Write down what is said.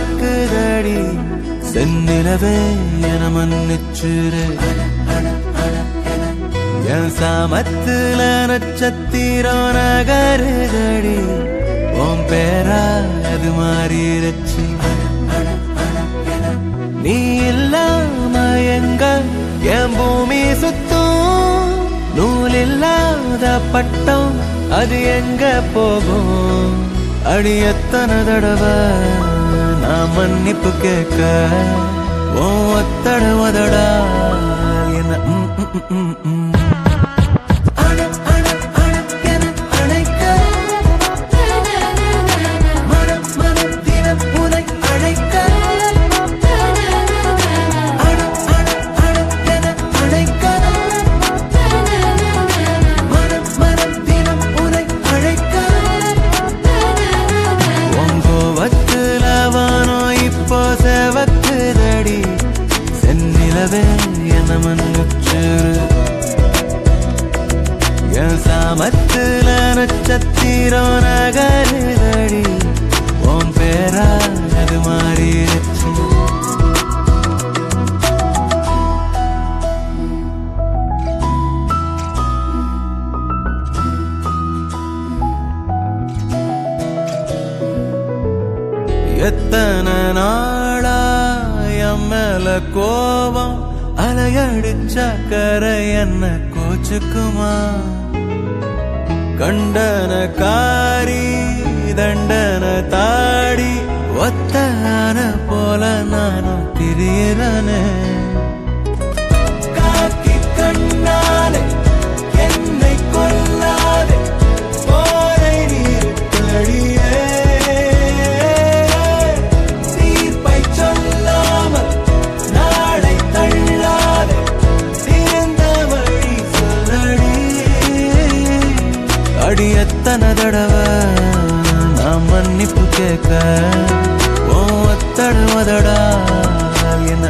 பார்க்குதடி செந்நிலவே என மன்னிச்சுரு என் சாமத்துல நட்சத்திரம் நகருதடி உன் பேரா அது மாறிடுச்சு நீ இல்லாம எங்க என் பூமி சுத்தும் நூல் இல்லாத பட்டம் அது எங்க போகும் அடி எத்தனை தடவை நான் மன்னிப்பு கேட்க ஓ தடவதடா என்ன என்ன மன்னிச்சுரு என் சாமத்துல நட்சத்திரம் நகருதடி உன் பேரா அது மாறிடுச்சு எத்தனை நாளா என் மேல கோபம் அலையடிச்ச கரை என்ன கோச்சுக்குமா கண்டன காரி தண்டன தாடி ஒத்தன போல நானும் திரியறனே காக்கி கண்ணாலே என்னை கொல்லாதே போரை நீர் தடியே தீர்ப்பை சொல்லாமல் நாளை தள்ளாதே தீர்ந்த வழி சொல்லடி அடி எத்தனை தடவை நான் மன்னிப்பு கேட்க ஓ தடவதடா என்ன